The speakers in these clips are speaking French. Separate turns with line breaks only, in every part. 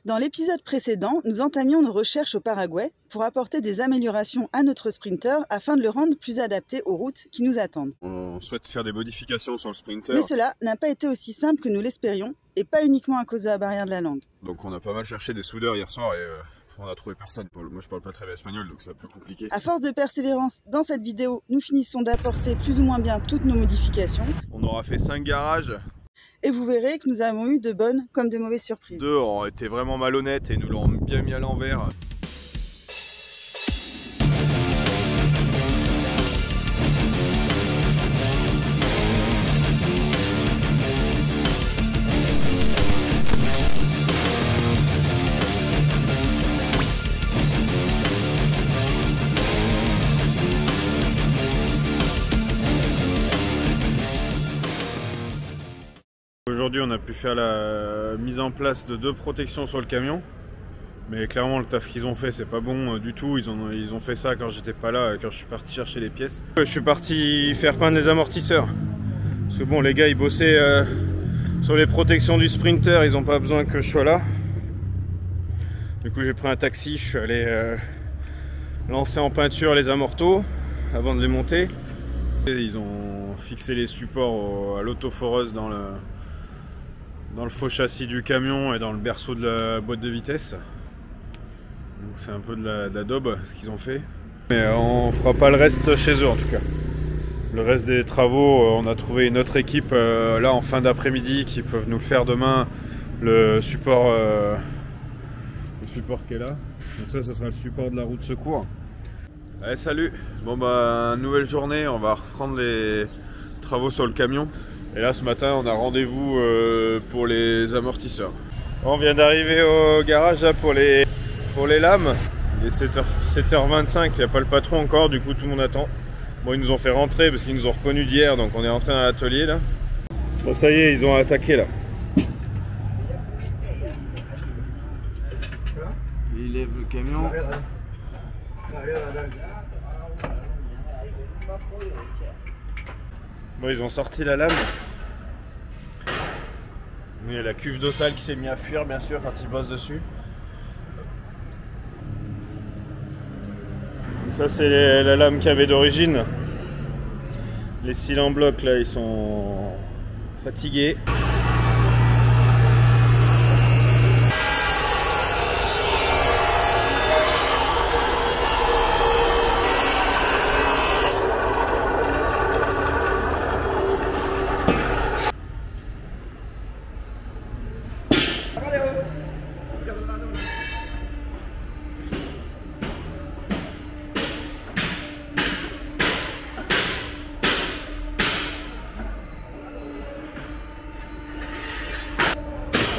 Dans l'épisode précédent, nous entamions nos recherches au Paraguay pour apporter des améliorations à notre Sprinter afin de le rendre plus adapté aux routes qui nous attendent.
On souhaite faire des modifications sur le Sprinter.
Mais cela n'a pas été aussi simple que nous l'espérions, et pas uniquement à cause de la barrière de la langue.
Donc on a pas mal cherché des soudeurs hier soir et on a trouvé personne. Moi je parle pas très bien espagnol donc c'est un peu compliqué.
À force de persévérance, dans cette vidéo, nous finissons d'apporter plus ou moins bien toutes nos modifications.
On aura fait 5 garages.
Et vous verrez que nous avons eu de bonnes comme de mauvaises surprises.
2 ont été vraiment malhonnêtes et nous l'ont bien mis à l'envers. Aujourd'hui on a pu faire la mise en place de 2 protections sur le camion. Mais clairement le taf qu'ils ont fait c'est pas bon du tout. Ils ont fait ça quand j'étais pas là, quand je suis parti chercher les pièces. Je suis parti faire peindre les amortisseurs. Parce que bon les gars ils bossaient sur les protections du Sprinter, ils ont pas besoin que je sois là. Du coup j'ai pris un taxi, je suis allé lancer en peinture les amortos avant de les monter. Et ils ont fixé les supports à l'autoforeuse dans le faux châssis du camion et dans le berceau de la boîte de vitesse. Donc c'est un peu de la daube ce qu'ils ont fait. Mais on fera pas le reste chez eux en tout cas. Le reste des travaux, on a trouvé une autre équipe là en fin d'après-midi qui peuvent nous faire demain le support qui est là. Donc ça sera le support de la roue de secours. Allez salut. Bon bah nouvelle journée, on va reprendre les travaux sur le camion. Et là ce matin on a rendez-vous pour les amortisseurs. On vient d'arriver au garage là pour les lames. Il est 7h25, il n'y a pas le patron encore, du coup tout le monde attend. Bon ils nous ont fait rentrer parce qu'ils nous ont reconnus d'hier, donc on est entré dans l'atelier là. Bon ça y est, ils ont attaqué là. Il lève le camion. Bon ils ont sorti la lame. Il y a la cuve dorsale qui s'est mise à fuir bien sûr quand ils bossent dessus. Donc ça c'est la lame qu'il y avait d'origine. Les cils en bloc là ils sont fatigués.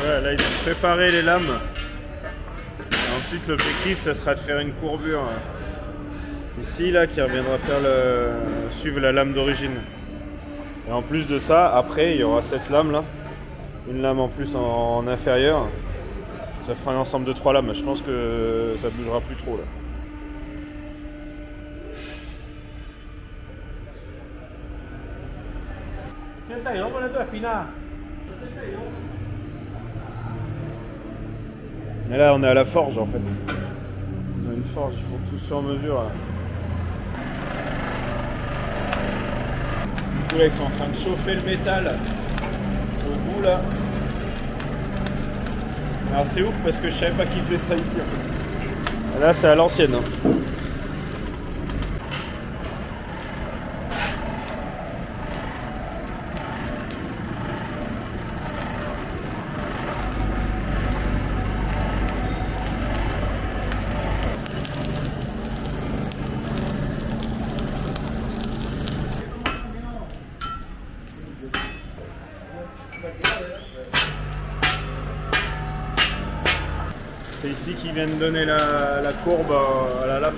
Voilà, là ils ont préparé les lames. Et ensuite l'objectif ça sera de faire une courbure ici là qui reviendra faire suivre la lame d'origine. Et en plus de ça, après il y aura cette lame là, une lame en plus en inférieur. Ça fera un ensemble de 3 lames. Je pense que ça bougera plus trop là. Et là on est à la forge en fait. Ils ont une forge, ils font tout sur mesure là. Du coup là ils sont en train de chauffer le métal au bout là. Alors c'est ouf parce que je savais pas qu'ils faisaient ça ici en fait. Là c'est à l'ancienne. Hein. C'est ici qu'ils viennent donner la courbe à la lame.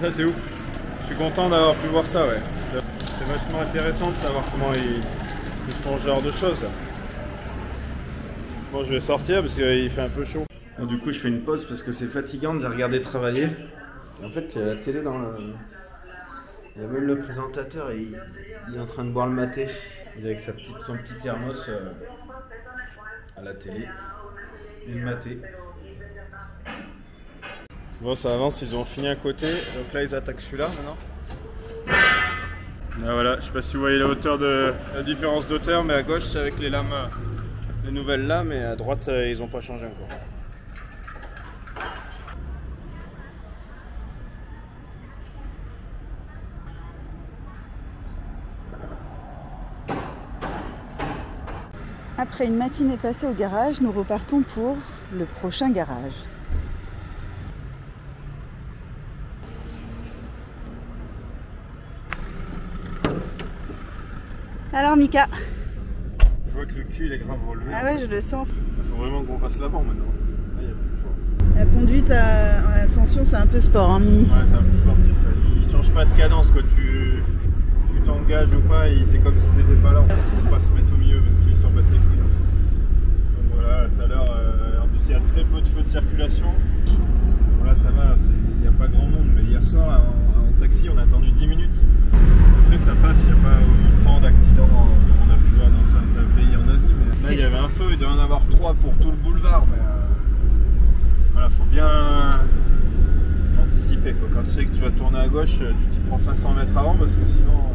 Ça c'est ouf. Je suis content d'avoir pu voir ça, ouais. C'est vachement intéressant de savoir comment ils font ce genre de choses. Bon, je vais sortir parce qu'il fait un peu chaud. Bon, du coup, je fais une pause parce que c'est fatigant de les regarder travailler. Et en fait, il y a la télé dans le... Il y a même le présentateur et il est en train de boire le maté. Il est avec son petit thermos à la télé. Et le maté. Bon, ça avance, ils ont fini un côté. Donc là, ils attaquent celui-là maintenant. Là, voilà, je sais pas si vous voyez la différence d'auteur, mais à gauche, c'est avec les lames, les nouvelles lames, et à droite, ils n'ont pas changé encore.
Après une matinée passée au garage, nous repartons pour le prochain garage. Alors Mika,
je vois que le cul il est grave relevé.
Ah ouais, je le sens.
Il faut vraiment qu'on fasse l'avant maintenant. Là, il n'y a plus le choix.
La conduite à ascension, c'est un peu sport, hein, Mimi?
Ouais, c'est un peu sportif. Il change pas de cadence, quoi. Tu t'engages ou pas, c'est comme si t'étais pas là. Il faut pas se mettre au milieu parce qu'il s'en battent les couilles en fait. Donc voilà, tout à l'heure, en plus il y a très peu de feux de circulation. Bon là ça va, il n'y a pas grand monde, mais hier soir en taxi on a attendu 10 minutes. Après ça passe, il n'y a pas autant d'accidents on a pu voir dans certains pays en Asie. Mais là il y avait un feu, il doit y en avoir 3 pour tout le boulevard. Mais voilà, faut bien anticiper quoi. Quand tu sais que tu vas tourner à gauche, tu t'y prends 500 mètres avant parce que sinon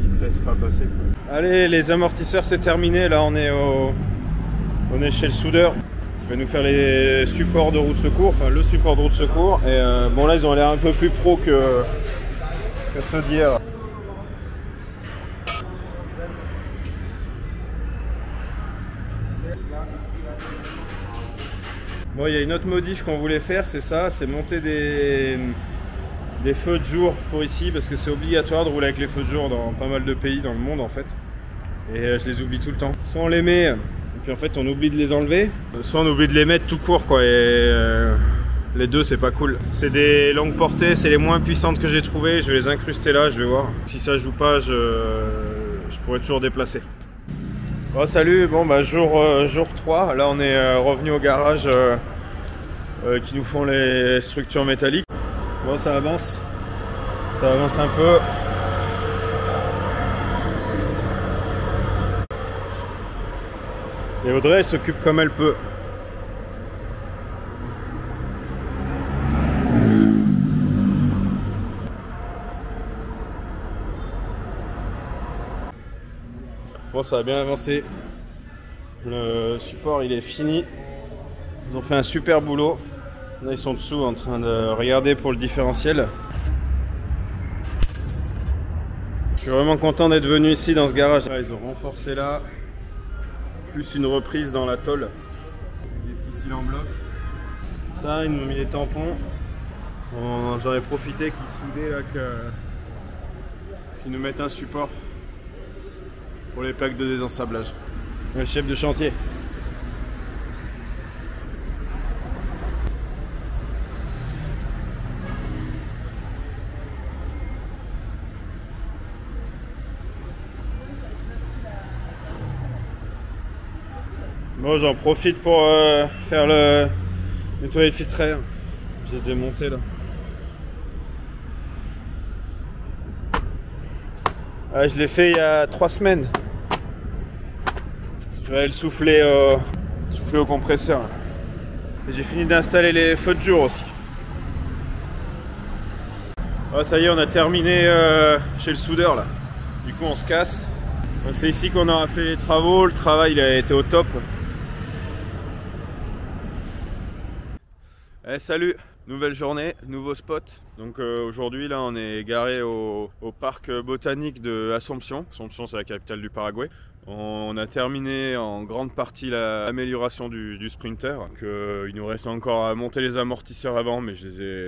il ne te laisse pas passer quoi. Allez, les amortisseurs c'est terminé, là on est chez le soudeur qui va nous faire les supports de roue de secours, enfin le support de roue de secours. Et bon là ils ont l'air un peu plus pro que ceux d'hier. Bon, il y a une autre modif qu'on voulait faire, c'est ça, c'est monter des feux de jour pour ici, parce que c'est obligatoire de rouler avec les feux de jour dans pas mal de pays dans le monde en fait. Et je les oublie tout le temps. Soit on les met, et puis en fait on oublie de les enlever, soit on oublie de les mettre tout court quoi, et les deux c'est pas cool. C'est des longues portées, c'est les moins puissantes que j'ai trouvées, je vais les incruster là, je vais voir. Si ça joue pas, je pourrais toujours déplacer. Bon salut, bon bah jour 3, là on est revenu au garage qui nous font les structures métalliques. Bon ça avance un peu. Et Audrey elle s'occupe comme elle peut. Bon ça a bien avancé. Le support il est fini. Ils ont fait un super boulot. Là ils sont dessous en train de regarder pour le différentiel. Je suis vraiment content d'être venu ici dans ce garage. Là, ils ont renforcé là. Plus une reprise dans la tôle. Des petits cils en bloc. Ça ils nous ont mis des tampons. J'en ai profité qu'ils soudaient là qu'ils nous mettent un support pour les plaques de désensablage. Le chef de chantier. Bon, j'en profite pour faire nettoyer le filtre à air. J'ai démonté là. Je l'ai fait il y a 3 semaines. Je vais aller le souffler au compresseur. J'ai fini d'installer les feux de jour aussi. Ah, ça y est, on a terminé chez le soudeur là. Du coup on se casse. C'est ici qu'on aura fait les travaux. Le travail il a été au top. Salut, nouvelle journée, nouveau spot. Donc aujourd'hui là on est garé au parc botanique de Asomption. Asomption c'est la capitale du Paraguay. On a terminé en grande partie l'amélioration du Sprinter. Il nous reste encore à monter les amortisseurs avant, mais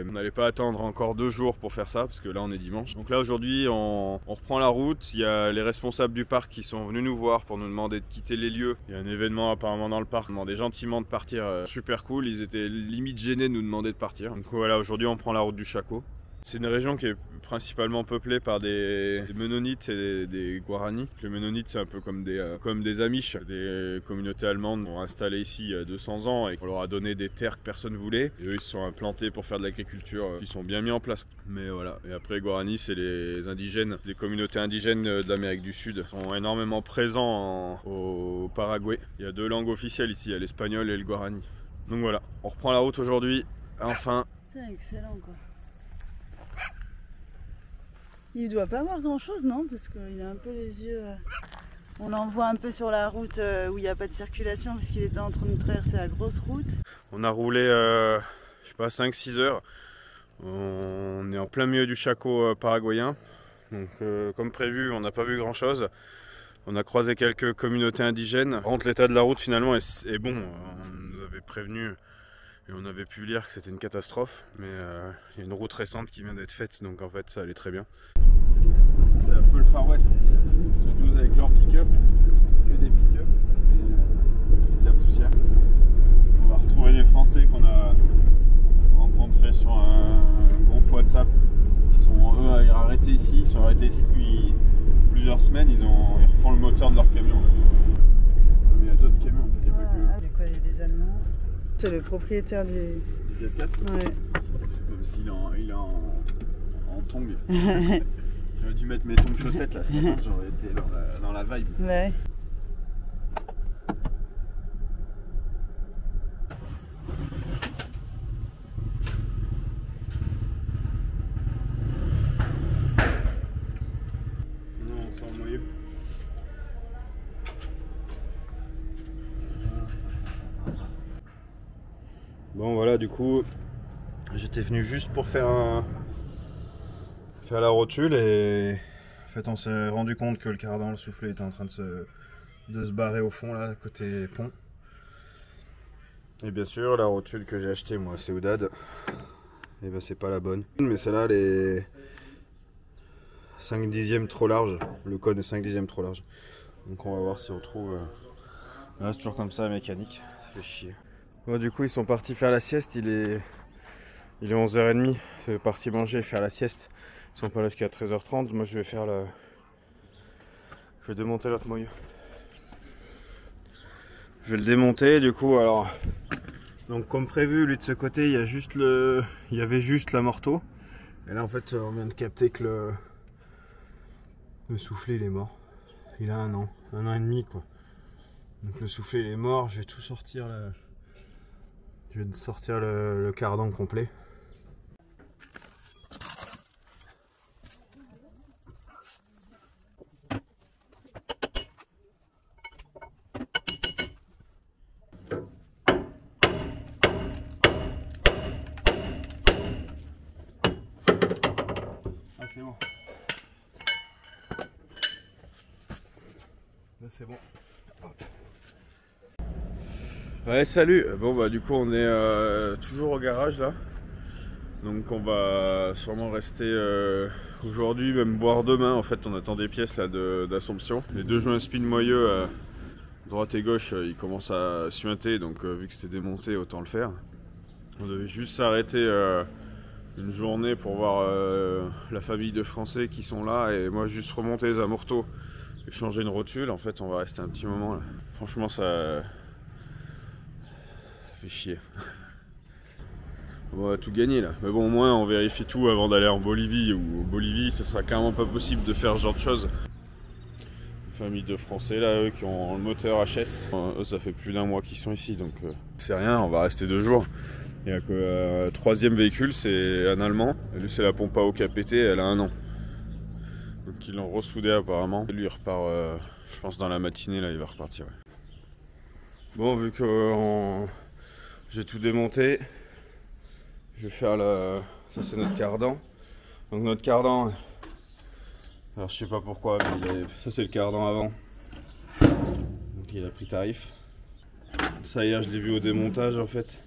on n'allait pas attendre encore 2 jours pour faire ça, parce que là on est dimanche. Donc là aujourd'hui on reprend la route. Il y a les responsables du parc qui sont venus nous voir pour nous demander de quitter les lieux. Il y a un événement apparemment dans le parc, ils demandaient gentiment de partir. Super cool, ils étaient limite gênés de nous demander de partir. Donc voilà, aujourd'hui on prend la route du Chaco. C'est une région qui est principalement peuplée par des Mennonites et des Guaranis. Les Mennonites, c'est un peu comme des Amish, des communautés allemandes qui sont installées ici il y a 200 ans et on leur a donné des terres que personne ne voulait. Et eux, ils se sont implantés pour faire de l'agriculture, ils sont bien mis en place. Mais voilà, et après les Guaranis, c'est les indigènes, les communautés indigènes d'Amérique du Sud. Ils sont énormément présents au Paraguay. Il y a 2 langues officielles ici, il y a l'espagnol et le Guarani. Donc voilà, on reprend la route aujourd'hui, enfin.
C'est excellent quoi. Il doit pas avoir grand chose, non? Parce qu'il a un peu les yeux... On l'envoie un peu sur la route où il n'y a pas de circulation parce qu'il était en train de traverser la grosse route.
On a roulé, je sais pas, 5-6 heures. On est en plein milieu du Chaco paraguayen. Donc comme prévu, on n'a pas vu grand chose. On a croisé quelques communautés indigènes. Par contre, l'état de la route finalement est bon. On nous avait prévenu et on avait pu lire que c'était une catastrophe. Mais il y a une route récente qui vient d'être faite, donc en fait ça allait très bien. C'est un peu le Far West ici. Surtout avec leur pick-up. Que des pick-up et de la poussière. On va retrouver des Français qu'on a rencontrés sur un groupe WhatsApp. Ils sont eux arrêtés ici. Ils sont arrêtés ici depuis plusieurs semaines. Ils refont le moteur de leur camion. Mais il y a d'autres camions, en fait, il n'y a pas que...
Il y a quoi, il y a des Allemands. C'est le propriétaire du...
Fiat 4.
Ouais.
Comme s'il est en tongs. J'aurais dû mettre mes tongs chaussettes là ce matin, j'aurais été dans la vibe.
Ouais.
Non, on sent le moyeu. Bon voilà, du coup, j'étais venu juste pour faire la rotule et en fait on s'est rendu compte que le cardan, le soufflet était en train de se barrer au fond là, côté pont. Et bien sûr la rotule que j'ai achetée moi c'est Oudad, et ben c'est pas la bonne. Mais celle-là elle est 5/10 trop large, le cône est 5/10 trop large. Donc on va voir si on trouve... Là c'est toujours comme ça la mécanique, ça fait chier. Bon, du coup ils sont partis faire la sieste, il est 11h30, c'est parti manger et faire la sieste. Ils sont pas là jusqu'à 13h30, moi je vais faire la... Je vais démonter l'autre moyeu. Je vais le démonter du coup alors... Donc comme prévu, lui de ce côté il y avait juste l'amorto. Et là en fait on vient de capter que le soufflet il est mort. Il a 1 an et demi quoi. Donc le soufflet il est mort, je vais tout sortir là. Je vais sortir le cardan complet. Ah c'est bon. Là c'est bon. Hop. Ouais salut, bon bah du coup on est toujours au garage là. Donc on va sûrement rester aujourd'hui, même boire demain. En fait on attend des pièces là d'Assomption. Les 2 joints spin moyeux droite et gauche ils commencent à suinter, donc vu que c'était démonté autant le faire. On devait juste s'arrêter une journée pour voir la famille de Français qui sont là et moi juste remonter les amortos et changer une rotule. En fait on va rester un petit moment là. Franchement ça fait chier. On va tout gagner là. Mais bon, au moins on vérifie tout avant d'aller en Bolivie. Ou en Bolivie, ça sera carrément pas possible de faire ce genre de choses. Une famille de Français là, eux qui ont le moteur HS. Eux, ça fait plus d'1 mois qu'ils sont ici, donc c'est rien, on va rester 2 jours. Il y a que le 3e véhicule, c'est un Allemand. Et lui, c'est la pompe à eau qui a pété, elle a 1 an. Donc ils l'ont ressoudé apparemment. Lui, il repart, je pense, dans la matinée, là, il va repartir. Ouais. Bon, vu que j'ai tout démonté, je vais faire ça c'est notre cardan. Donc notre cardan, alors je sais pas pourquoi, mais ça c'est le cardan avant. Donc il a pris tarif. Ça hier je l'ai vu au démontage en fait.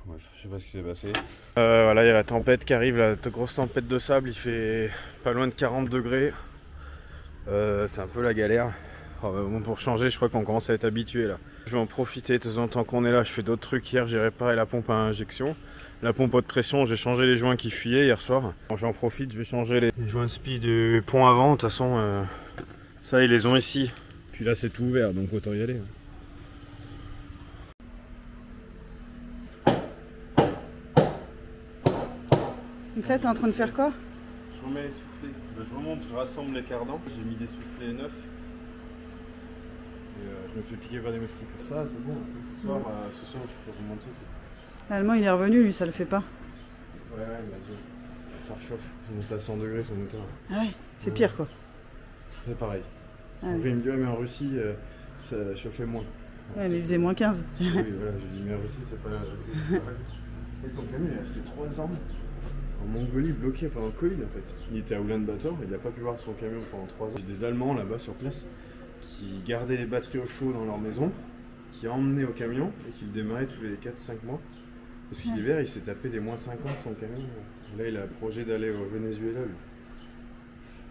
Bref, je sais pas ce qui s'est passé. Voilà, il y a la tempête qui arrive, la grosse tempête de sable, il fait pas loin de 40 degrés. C'est un peu la galère. Oh, bah, bon, pour changer, je crois qu'on commence à être habitué là. Je vais en profiter de temps en temps qu'on est là. Je fais d'autres trucs. Hier, j'ai réparé la pompe à injection. La pompe haute pression, j'ai changé les joints qui fuyaient hier soir. Bon, j'en profite, je vais changer les joints de spi du pont avant. De toute façon, ça, ils les ont ici. Puis là, c'est tout ouvert, donc autant y aller.
Donc là, t'es en train de faire quoi?
Je remets les soufflets. Je remonte, je rassemble les cardans. J'ai mis des soufflets neufs. Et je me fais piquer par des moustiques. Ça, c'est bon. Ce soir, je peux remonter.
L'Allemand, il est revenu, lui, ça le fait pas.
Ouais, il m'a dit. Ça réchauffe. Il monte à 100 degrés son moteur.
Ah ouais, c'est pire quoi.
C'est pareil.
Ah ouais.
Après, il me dit, ouais, mais en Russie, ça chauffait moins.
Ouais, mais il faisait moins 15.
Oui, voilà, j'ai dit, mais en Russie, c'est pas pareil. Et son camion, il est resté 3 ans en Mongolie, bloqué pendant le Covid en fait. Il était à Oulan-Bator, il n'a pas pu voir son camion pendant 3 ans. J'ai des Allemands là-bas sur place qui gardaient les batteries au chaud dans leur maison, qui emmenaient au camion et qui le démarraient tous les 4-5 mois. Parce que l'hiver, il s'est tapé des moins 50 son camion. Là, il a le projet d'aller au Venezuela, lui.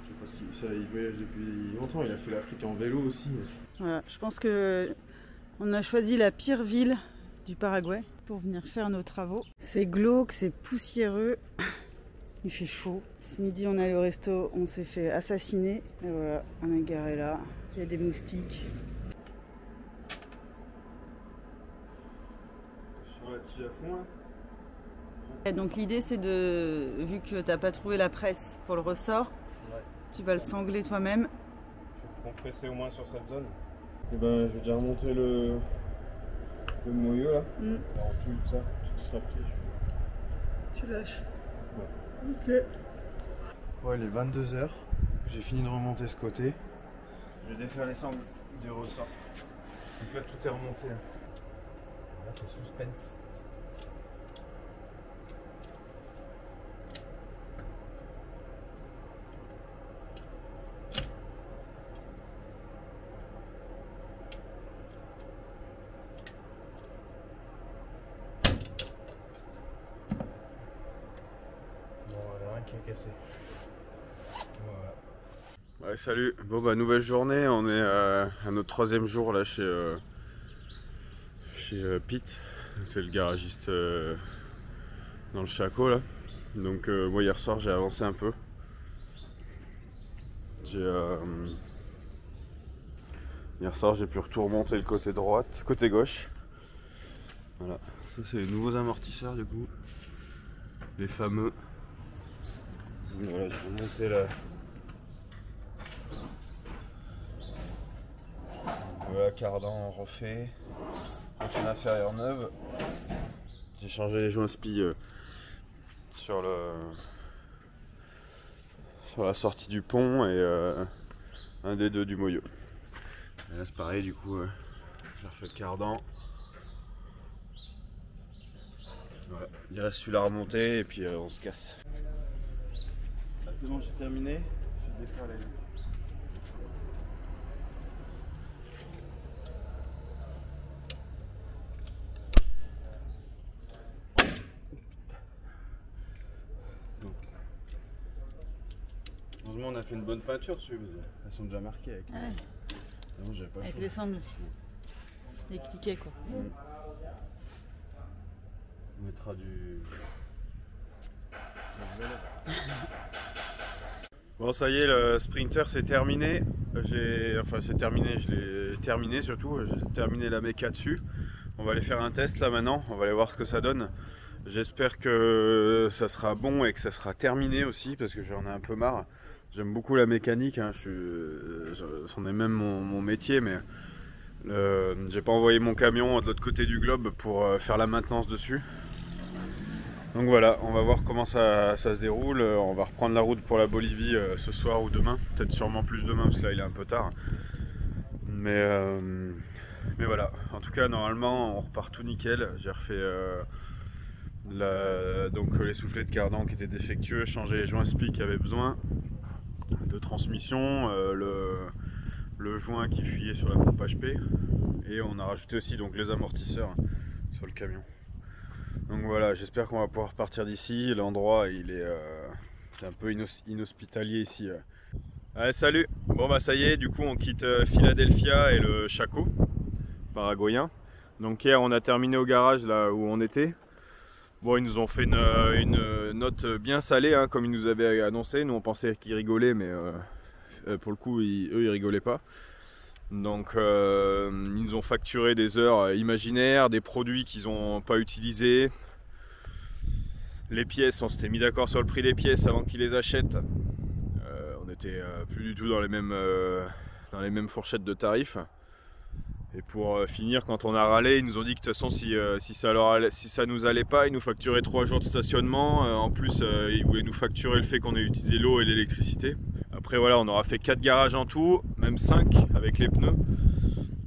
Je sais pas il voyage depuis longtemps, il a fait l'Afrique en vélo aussi.
Voilà, je pense que on a choisi la pire ville du Paraguay pour venir faire nos travaux. C'est glauque, c'est poussiéreux, il fait chaud. Ce midi, on est allé au resto, on s'est fait assassiner. Et voilà, on est garé là, il y a des moustiques.
Sur la tige à fond, là.
Et donc l'idée c'est de, vu que t'as pas trouvé la presse pour le ressort, ouais, tu vas le sangler toi-même.
Je vais compresser au moins sur cette zone. Et ben, je vais déjà remonter le moyeu là. Alors tout ça, tout sera pris.
Tu lâches.
Ouais. Ok. Ouais, il est 22h. J'ai fini de remonter ce côté. Je vais défaire les sangles du ressort. Donc là, tout est remonté. Là, c'est suspense. Cassé. Voilà. Ouais, salut. Bon bah nouvelle journée, on est à notre 3e jour là chez Pete. C'est le garagiste dans le Chaco là. Donc moi hier soir j'ai avancé un peu. Hier soir j'ai pu remonter le côté droite, côté gauche. Voilà, ça c'est les nouveaux amortisseurs du coup. Les fameux. Voilà, j'ai remonté là. Voilà, cardan refait. Antenne inférieure neuve. J'ai changé les joints spi sur la sortie du pont et un des deux du moyeu. Et là c'est pareil du coup, j'ai refait le cardan. Voilà, il reste celui-là à remonter et puis on se casse. C'est bon, j'ai terminé. Je vais défaire les... Heureusement, on a fait une bonne peinture dessus, mais elles sont déjà marquées avec,
ouais.
Non, j'avais pas
avec
chaud.
les sangles. Les cliquets quoi.
On mettra du... Bon ça y est, le sprinter c'est terminé. Enfin c'est terminé, je l'ai terminé surtout, j'ai terminé la méca dessus. On va aller faire un test là maintenant, on va aller voir ce que ça donne. J'espère que ça sera bon et que ça sera terminé aussi parce que j'en ai un peu marre. J'aime beaucoup la mécanique, hein. C'en est même mon métier, mais j'ai pas envoyé mon camion de l'autre côté du globe pour faire la maintenance dessus. Donc voilà, on va voir comment ça se déroule. On va reprendre la route pour la Bolivie ce soir ou demain. Peut-être sûrement plus demain parce que là il est un peu tard. Mais voilà, en tout cas normalement on repart tout nickel. J'ai refait donc les soufflets de cardan qui étaient défectueux, changé les joints spi qui avaient besoin de transmission, le joint qui fuyait sur la pompe HP. Et on a rajouté aussi donc les amortisseurs sur le camion. Donc voilà, j'espère qu'on va pouvoir partir d'ici. L'endroit il est un peu inhospitalier ici. Allez, salut! Bon bah ça y est, du coup on quitte Philadelphia et le Chaco paraguayen. Donc hier on a terminé au garage là où on était. Bon, ils nous ont fait une note bien salée, hein, comme ils nous avaient annoncé. Nous on pensait qu'ils rigolaient, mais pour le coup eux ils rigolaient pas. Donc ils nous ont facturé des heures imaginaires, des produits qu'ils n'ont pas utilisés. Les pièces, on s'était mis d'accord sur le prix des pièces avant qu'ils les achètent. On était plus du tout dans les mêmes fourchettes de tarifs. Et pour finir, quand on a râlé, ils nous ont dit que de toute façon si ça nous allait pas, ils nous facturaient 3 jours de stationnement. En plus ils voulaient nous facturer le fait qu'on ait utilisé l'eau et l'électricité. Après voilà, on aura fait 4 garages en tout, même 5 avec les pneus.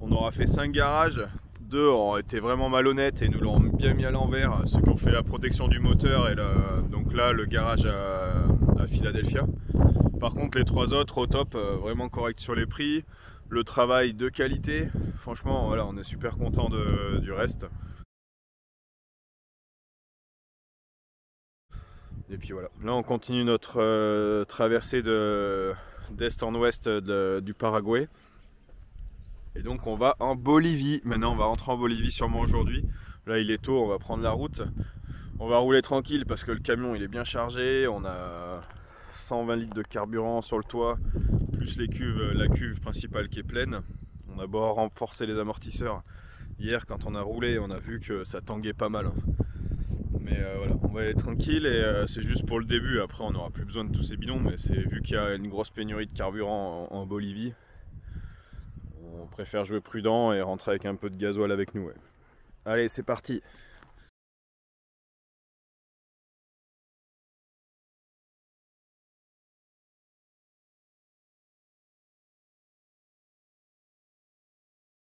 On aura fait 5 garages. 2 ont été vraiment malhonnêtes et nous l'ont bien mis à l'envers, ceux qui ont fait la protection du moteur et donc là le garage à Philadelphia. Par contre les 3 autres au top, vraiment correct sur les prix, le travail de qualité, franchement voilà, on est super content du reste. Et puis voilà, là on continue notre traversée d'est en ouest du Paraguay. Et donc on va en Bolivie. Maintenant on va rentrer en Bolivie sûrement aujourd'hui. Là il est tôt, on va prendre la route. On va rouler tranquille parce que le camion il est bien chargé. On a 120 litres de carburant sur le toit, plus la cuve principale qui est pleine. On a beau renforcer les amortisseurs. Hier quand on a roulé, on a vu que ça tanguait pas mal. Mais voilà, on va aller tranquille et c'est juste pour le début. Après on n'aura plus besoin de tous ces bidons, mais c'est vu qu'il y a une grosse pénurie de carburant en Bolivie. On préfère jouer prudent et rentrer avec un peu de gasoil avec nous. Ouais. Allez, c'est parti!